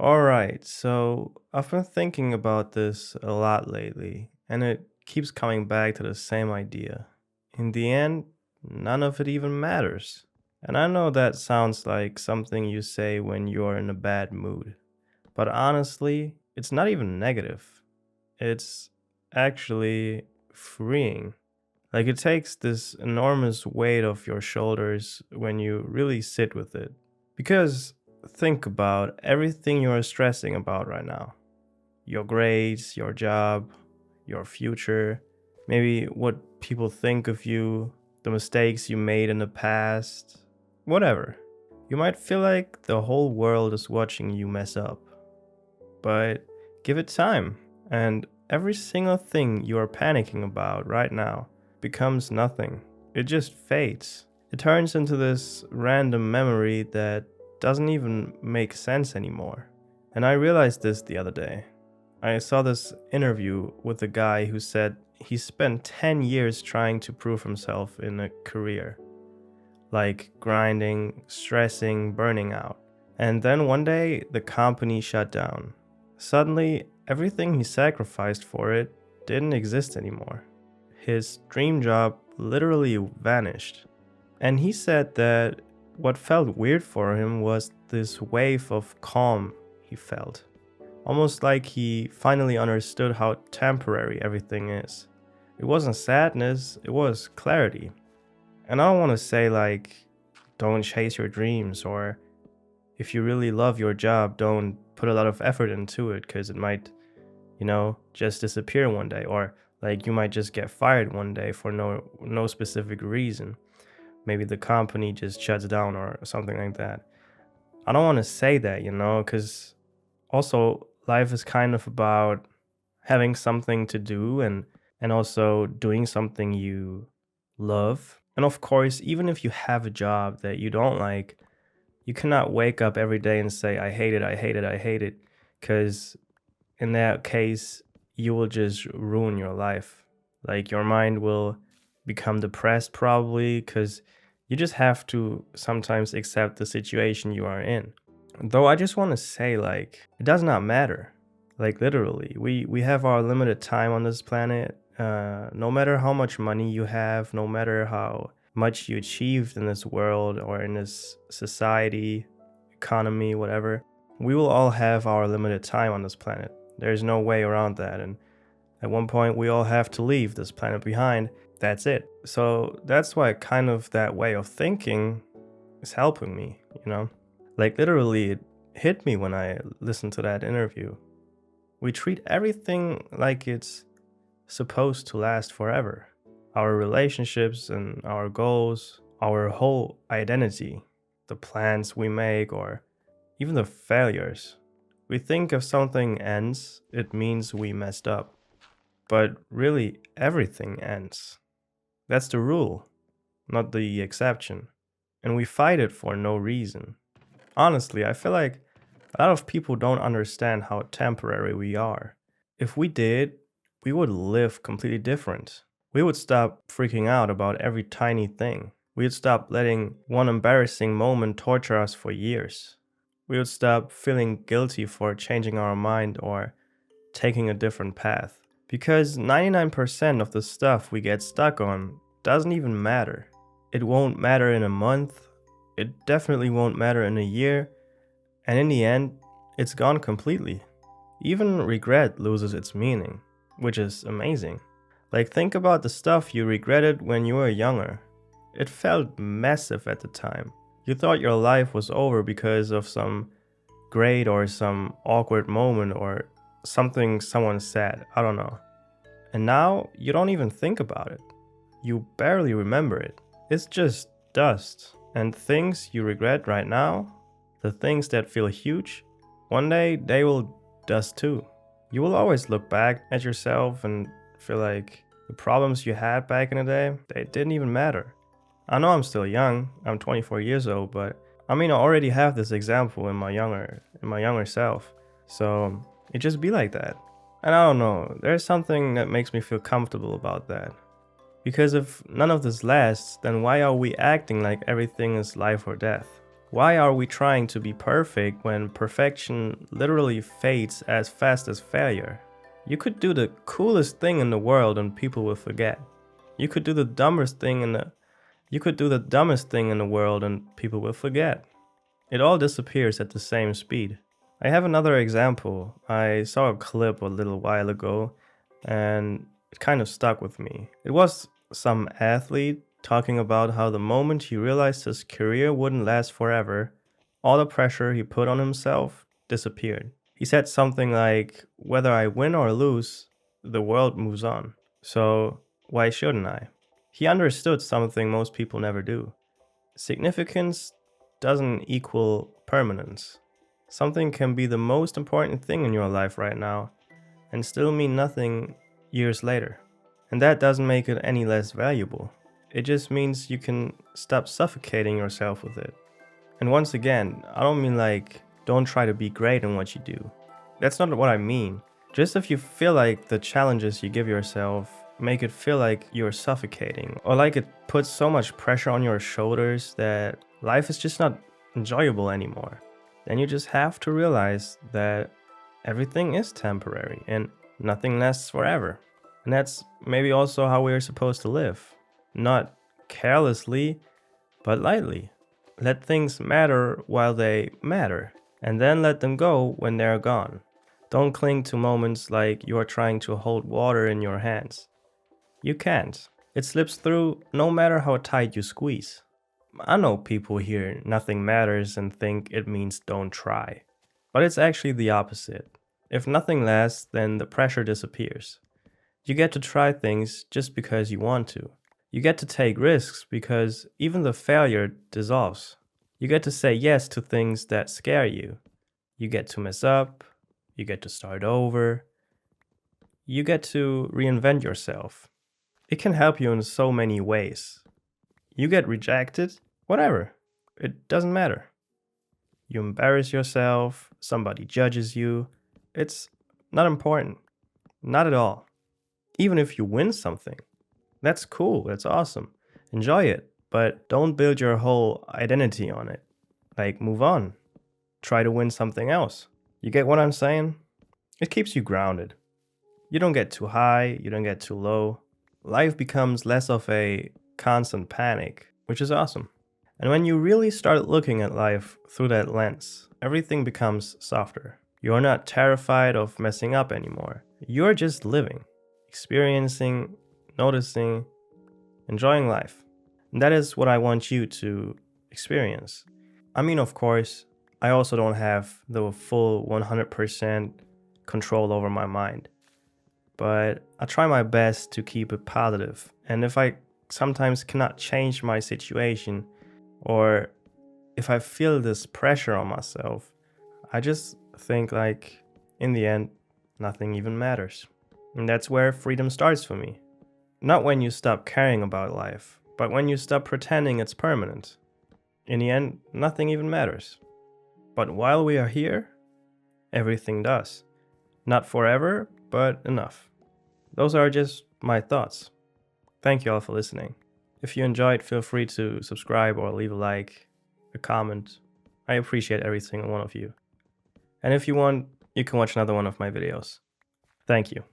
Alright, so I've been thinking about this a lot lately, and it keeps coming back to the same idea. In the end, none of it even matters. And I know that sounds like something you say when you're in a bad mood, but honestly, it's not even negative. It's actually freeing. Like it takes this enormous weight off your shoulders when you really sit with it. Because think about everything you're stressing about right now: your grades, your job, your future, maybe what people think of you, the mistakes you made in the past, whatever. You might feel like the whole world is watching you mess up, but give it time, and every single thing you are panicking about right now becomes nothing. It just fades. It turns into this random memory that doesn't even make sense anymore. And I realized this the other day. I saw this interview with a guy who said he spent 10 years trying to prove himself in a career, like grinding, stressing, burning out. And then one day, the company shut down. Suddenly, everything he sacrificed for it didn't exist anymore. His dream job literally vanished. And he said that what felt weird for him was this wave of calm he felt. Almost like he finally understood how temporary everything is. It wasn't sadness, it was clarity. And I don't want to say, like, don't chase your dreams, or if you really love your job, don't put a lot of effort into it because it might, just disappear one day, or like you might just get fired one day for no specific reason. Maybe the company just shuts down or something like that. I don't want to say that, because also life is kind of about having something to do and also doing something you love. And of course, even if you have a job that you don't like, you cannot wake up every day and say, I hate it, I hate it, I hate it. Because in that case, you will just ruin your life. Like your mind will become depressed probably because you just have to sometimes accept the situation you are in. Though I just want to say, like, it does not matter. Like literally, we have our limited time on this planet. No matter how much money you have, no matter how much you achieved in this world or in this society, economy, whatever, we will all have our limited time on this planet. There's no way around that. And at one point, we all have to leave this planet behind. That's it. So that's why kind of that way of thinking is helping me. Like literally, it hit me when I listened to that interview. We treat everything like it's supposed to last forever. Our relationships and our goals, our whole identity, the plans we make, or even the failures. We think if something ends, it means we messed up. But really, everything ends. That's the rule, not the exception. And we fight it for no reason. Honestly, I feel like a lot of people don't understand how temporary we are. If we did, we would live completely different. We would stop freaking out about every tiny thing. We would stop letting one embarrassing moment torture us for years. We would stop feeling guilty for changing our mind or taking a different path. Because 99% of the stuff we get stuck on doesn't even matter. It won't matter in a month. It definitely won't matter in a year. And in the end, it's gone completely. Even regret loses its meaning, which is amazing. Like, think about the stuff you regretted when you were younger. It felt massive at the time. You thought your life was over because of some grade or some awkward moment or something someone said. I don't know. And now you don't even think about it. You barely remember it. It's just dust. And things you regret right now, the things that feel huge, one day they will dust too. You will always look back at yourself and feel like the problems you had back in the day, they didn't even matter. I know I'm still young, I'm 24 years old, but I already have this example in my younger self. So it just be like that. And I don't know, there's something that makes me feel comfortable about that. Because if none of this lasts, then why are we acting like everything is life or death? Why are we trying to be perfect when perfection literally fades as fast as failure? You could do the coolest thing in the world and people will forget. You could do the dumbest thing in the you could do the dumbest thing in the world and people will forget. It all disappears at the same speed. I have another example. I saw a clip a little while ago and it kind of stuck with me. It was some athlete talking about how the moment he realized his career wouldn't last forever, all the pressure he put on himself disappeared. He said something like, "Whether I win or lose, the world moves on. So why shouldn't I?" He understood something most people never do. Significance doesn't equal permanence. Something can be the most important thing in your life right now and still mean nothing years later. And that doesn't make it any less valuable. It just means you can stop suffocating yourself with it. And once again, I don't mean like, don't try to be great in what you do. That's not what I mean. Just if you feel like the challenges you give yourself make it feel like you're suffocating, or like it puts so much pressure on your shoulders that life is just not enjoyable anymore, then you just have to realize that everything is temporary and nothing lasts forever. And that's maybe also how we're supposed to live. Not carelessly, but lightly. Let things matter while they matter, and then let them go when they're gone. Don't cling to moments like you're trying to hold water in your hands. You can't. It slips through no matter how tight you squeeze. I know people hear nothing matters and think it means don't try. But it's actually the opposite. If nothing lasts, then the pressure disappears. You get to try things just because you want to. You get to take risks because even the failure dissolves. You get to say yes to things that scare you. You get to mess up. You get to start over. You get to reinvent yourself. It can help you in so many ways. You get rejected, whatever. It doesn't matter. You embarrass yourself, somebody judges you. It's not important. Not at all. Even if you win something, that's cool, that's awesome. Enjoy it, but don't build your whole identity on it. Like, move on. Try to win something else. You get what I'm saying? It keeps you grounded. You don't get too high, you don't get too low. Life becomes less of a constant panic, which is awesome. And when you really start looking at life through that lens, everything becomes softer. You're not terrified of messing up anymore. You're just living, experiencing, noticing, enjoying life. And that is what I want you to experience. I mean, of course, I also don't have the full 100% control over my mind. But I try my best to keep it positive. And if I sometimes cannot change my situation, or if I feel this pressure on myself, I just think like, in the end, nothing even matters. And that's where freedom starts for me. Not when you stop caring about life, but when you stop pretending it's permanent. In the end, nothing even matters. But while we are here, everything does. Not forever, but enough. Those are just my thoughts. Thank you all for listening. If you enjoyed, feel free to subscribe or leave a like, a comment. I appreciate every single one of you. And if you want, you can watch another one of my videos. Thank you.